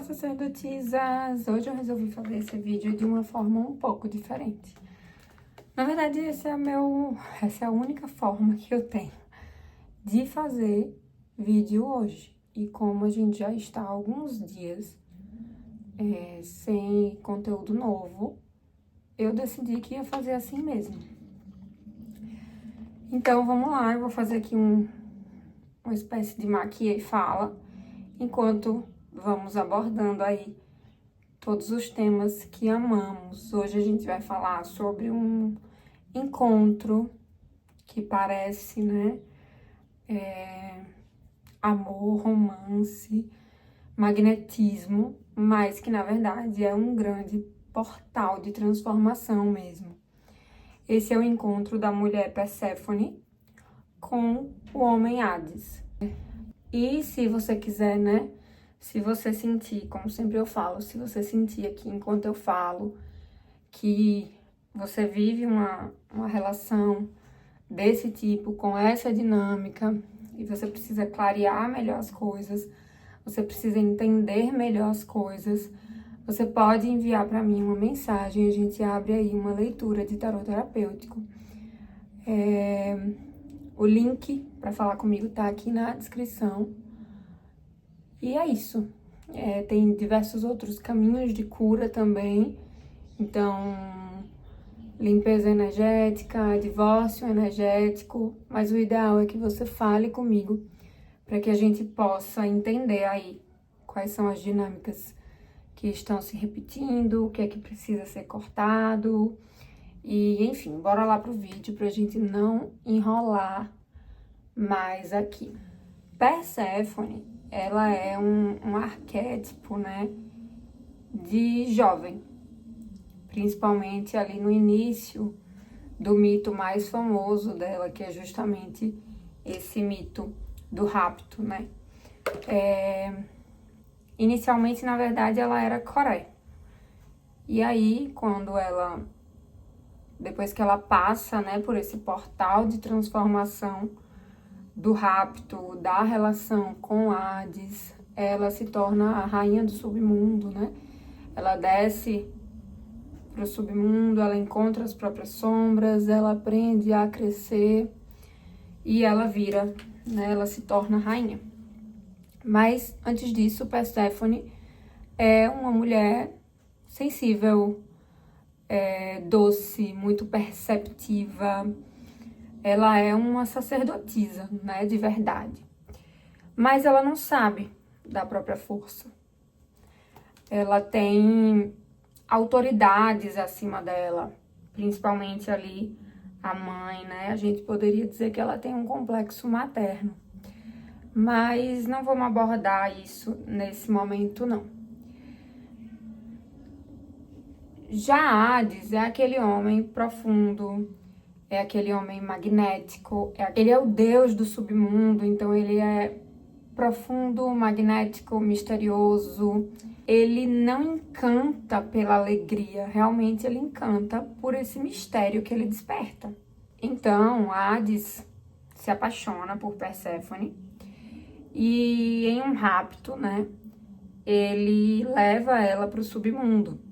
sacerdotisas! Hoje eu resolvi fazer esse vídeo de uma forma um pouco diferente. Na verdade, essa é a única forma que eu tenho de fazer vídeo hoje. E como a gente já está há alguns dias sem conteúdo novo, eu decidi que ia fazer assim mesmo. Então, vamos lá, eu vou fazer aqui uma espécie de maquia e fala, enquanto vamos abordando aí todos os temas que amamos. Hoje a gente vai falar sobre um encontro que parece, né, amor, romance, magnetismo, mas que na verdade é um grande portal de transformação mesmo. Esse é o encontro da mulher Perséfone com o homem Hades. E se você quiser, né, se você sentir, como sempre eu falo, se você sentir aqui enquanto eu falo que você vive uma relação desse tipo, com essa dinâmica, e você precisa clarear melhor as coisas, você precisa entender melhor as coisas, você pode enviar para mim uma mensagem, a gente abre aí uma leitura de tarô terapêutico. O link para falar comigo tá aqui na descrição. E é isso. Tem diversos outros caminhos de cura também. Então, limpeza energética, divórcio energético. Mas o ideal é que você fale comigo para que a gente possa entender aí quais são as dinâmicas que estão se repetindo, o que é que precisa ser cortado. E, enfim, bora lá pro vídeo pra gente não enrolar mais aqui. Perséfone, ela é um arquétipo, né, de jovem, principalmente ali no início do mito mais famoso dela, que é justamente esse mito do rapto, né. Inicialmente, na verdade, ela era Coré. E aí, depois que ela passa, né, por esse portal de transformação do rapto, da relação com Hades, ela se torna a rainha do submundo, né? Ela desce pro submundo, ela encontra as próprias sombras, ela aprende a crescer e ela vira, né? Ela se torna rainha. Mas, antes disso, Perséfone é uma mulher sensível, doce, muito perceptiva. Ela é uma sacerdotisa, né, de verdade. Mas ela não sabe da própria força. Ela tem autoridades acima dela, principalmente ali a mãe, né? A gente poderia dizer que ela tem um complexo materno. Mas não vamos abordar isso nesse momento, não. Já Hades é aquele homem profundo, é aquele homem magnético, ele é o deus do submundo, então ele é profundo, magnético, misterioso. Ele não encanta pela alegria, realmente ele encanta por esse mistério que ele desperta. Então, Hades se apaixona por Perséfone e em um rapto, né, ele leva ela para o submundo.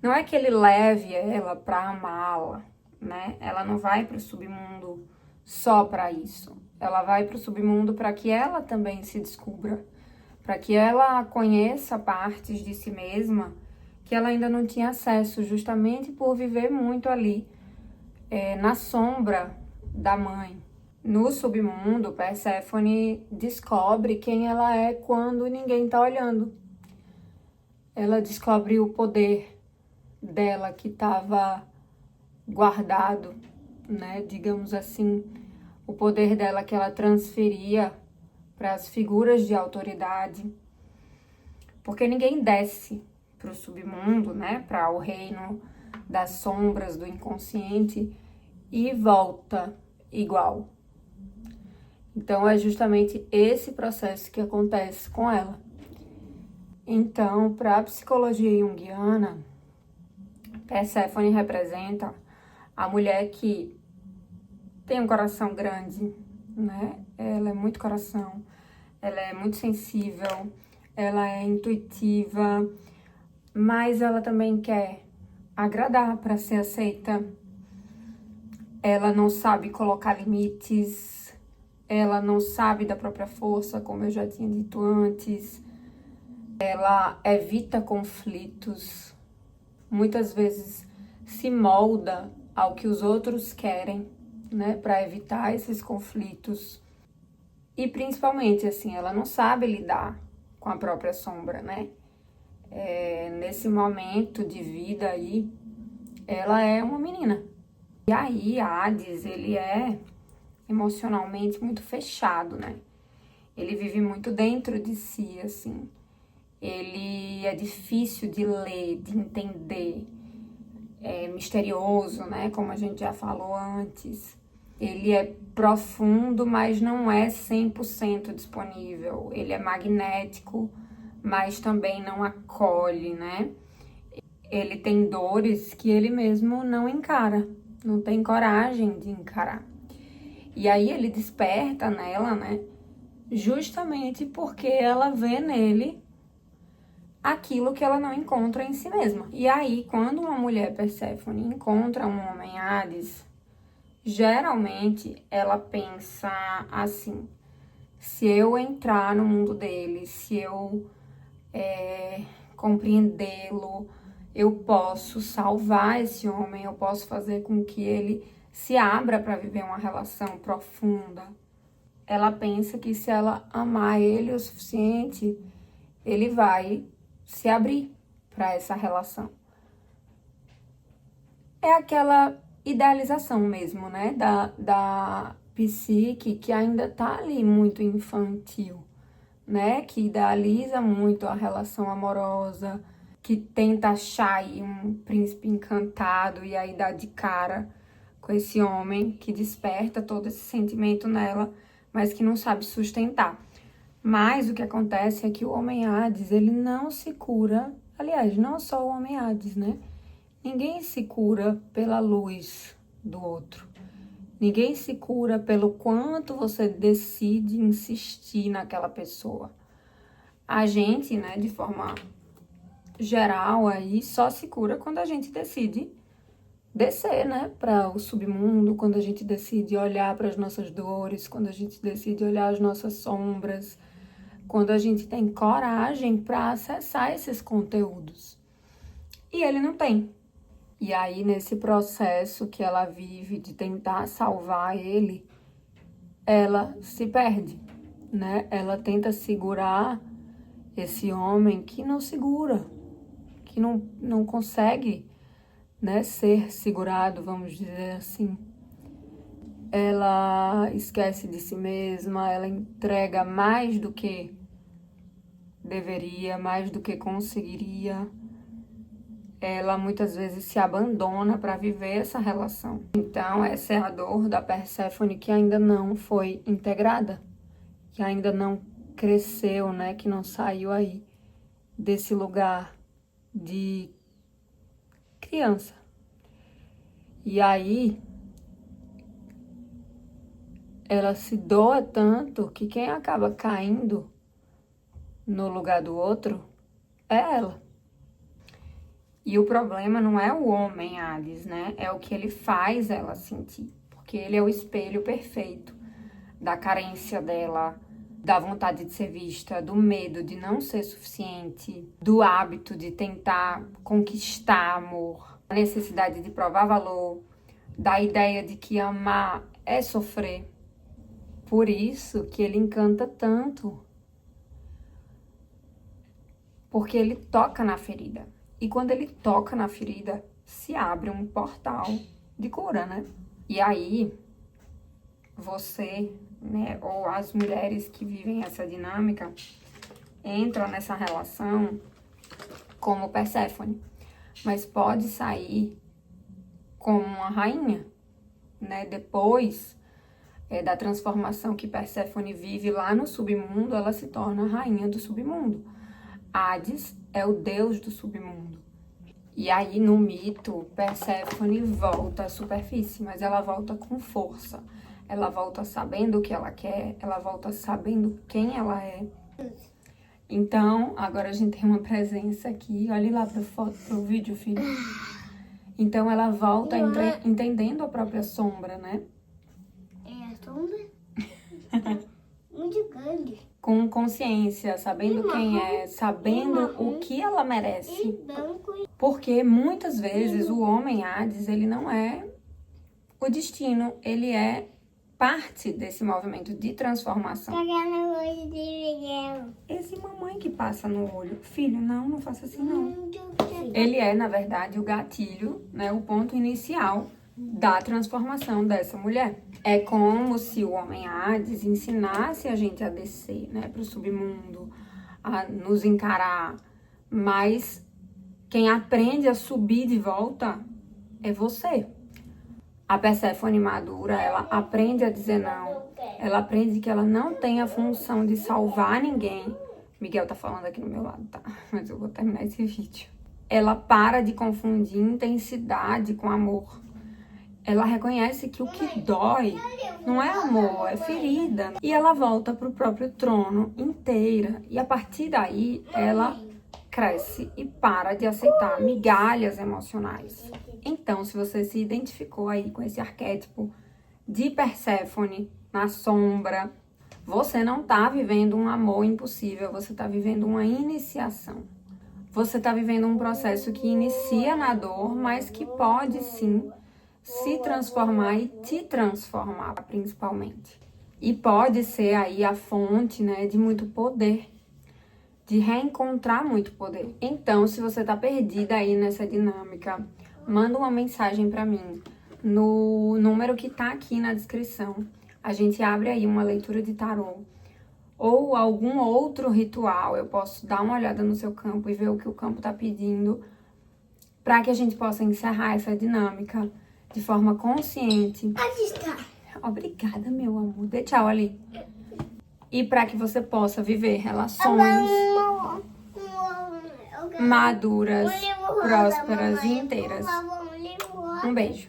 Não é que ele leve ela para amá-la, né? Ela não vai para o submundo só para isso. Ela vai para o submundo para que ela também se descubra, para que ela conheça partes de si mesma que ela ainda não tinha acesso, justamente por viver muito ali, na sombra da mãe. No submundo, Perséfone descobre quem ela é quando ninguém tá olhando. Ela descobre o poder dela que estava guardado, né, digamos assim, o poder dela que ela transferia para as figuras de autoridade, porque ninguém desce para o submundo, né, para o reino das sombras do inconsciente e volta igual. Então é justamente esse processo que acontece com ela. Então, para a psicologia junguiana, Perséfone representa a mulher que tem um coração grande, né? Ela é muito coração, ela é muito sensível, ela é intuitiva, mas ela também quer agradar para ser aceita. Ela não sabe colocar limites, ela não sabe da própria força, como eu já tinha dito antes. Ela evita conflitos, muitas vezes se molda ao que os outros querem, né, para evitar esses conflitos. E principalmente, assim, ela não sabe lidar com a própria sombra, né? Nesse momento de vida aí, ela é uma menina. E aí, Hades, ele é emocionalmente muito fechado, né? Ele vive muito dentro de si, assim. Ele é difícil de ler, de entender. É misterioso, né? Como a gente já falou antes. Ele é profundo, mas não é 100% disponível. Ele é magnético, mas também não acolhe, né? Ele tem dores que ele mesmo não encara, não tem coragem de encarar. E aí ele desperta nela, né? Justamente porque ela vê nele aquilo que ela não encontra em si mesma. E aí, quando uma mulher Perséfone encontra um homem Hades, geralmente ela pensa assim: se eu entrar no mundo dele, se eu compreendê-lo, eu posso salvar esse homem, eu posso fazer com que ele se abra para viver uma relação profunda. Ela pensa que se ela amar ele o suficiente, ele vai se abrir para essa relação. É aquela idealização mesmo, né, da psique que ainda tá ali muito infantil, né, que idealiza muito a relação amorosa, que tenta achar aí um príncipe encantado e aí dá de cara com esse homem que desperta todo esse sentimento nela, mas que não sabe sustentar. Mas o que acontece é que o homem Hades, ele não se cura, aliás, não só o homem Hades, né? Ninguém se cura pela luz do outro. Ninguém se cura pelo quanto você decide insistir naquela pessoa. A gente, né, de forma geral aí, só se cura quando a gente decide descer, né, para o submundo, quando a gente decide olhar para as nossas dores, quando a gente decide olhar as nossas sombras, quando a gente tem coragem para acessar esses conteúdos. E ele não tem. E aí, nesse processo que ela vive de tentar salvar ele, ela se perde, né? Ela tenta segurar esse homem que não segura, que não consegue, né, ser segurado, vamos dizer assim. Ela esquece de si mesma, ela entrega mais do que deveria, mais do que conseguiria. Ela muitas vezes se abandona para viver essa relação. Então, essa é a dor da Perséfone que ainda não foi integrada, que ainda não cresceu, né? Que não saiu aí desse lugar de criança. E aí, ela se doa tanto que quem acaba caindo no lugar do outro é ela. E o problema não é o homem Hades, né? É o que ele faz ela sentir. Porque ele é o espelho perfeito da carência dela, da vontade de ser vista, do medo de não ser suficiente, do hábito de tentar conquistar amor, a necessidade de provar valor, da ideia de que amar é sofrer. Por isso que ele encanta tanto. Porque ele toca na ferida. E quando ele toca na ferida, se abre um portal de cura, né? E aí, você, né, ou as mulheres que vivem essa dinâmica, entram nessa relação como Perséfone, mas pode sair como uma rainha, né? Depois da transformação que Perséfone vive lá no submundo, ela se torna a rainha do submundo. Hades é o deus do submundo. E aí, no mito, Perséfone volta à superfície, mas ela volta com força. Ela volta sabendo o que ela quer, ela volta sabendo quem ela é. Então, agora a gente tem uma presença aqui. Olhe lá pro vídeo, filho. Então, ela volta entendendo a própria sombra, né? É a sombra? Muito grande. Com consciência, sabendo quem é, sabendo o que ela merece. E branco. Porque muitas vezes o homem Hades, ele não é o destino, ele é parte desse movimento de transformação. Pegando o olho de Miguel. Esse mamãe que passa no olho. Filho, não faça assim não. Muito grande. Ele é, na verdade, o gatilho, né, o ponto inicial da transformação dessa mulher. É como se o homem Hades ensinasse a gente a descer, né, para o submundo, a nos encarar. Mas quem aprende a subir de volta é você. A Perséfone madura, ela aprende a dizer não. Ela aprende que ela não tem a função de salvar ninguém. Miguel tá falando aqui no meu lado, tá? Mas eu vou terminar esse vídeo. Ela para de confundir intensidade com amor. Ela reconhece que o que dói não é amor, é ferida. E ela volta pro próprio trono inteira. E a partir daí, ela cresce e para de aceitar migalhas emocionais. Então, se você se identificou aí com esse arquétipo de Perséfone na sombra, você não tá vivendo um amor impossível, você tá vivendo uma iniciação. Você tá vivendo um processo que inicia na dor, mas que pode sim se transformar e te transformar, principalmente. E pode ser aí a fonte, né, de muito poder, de reencontrar muito poder. Então, se você tá perdida aí nessa dinâmica, manda uma mensagem pra mim no número que tá aqui na descrição. A gente abre aí uma leitura de tarô ou algum outro ritual. Eu posso dar uma olhada no seu campo e ver o que o campo tá pedindo para que a gente possa encerrar essa dinâmica de forma consciente. Onde está? Obrigada, meu amor. Dê tchau ali. E para que você possa viver relações maduras, prósperas e inteiras. Um beijo.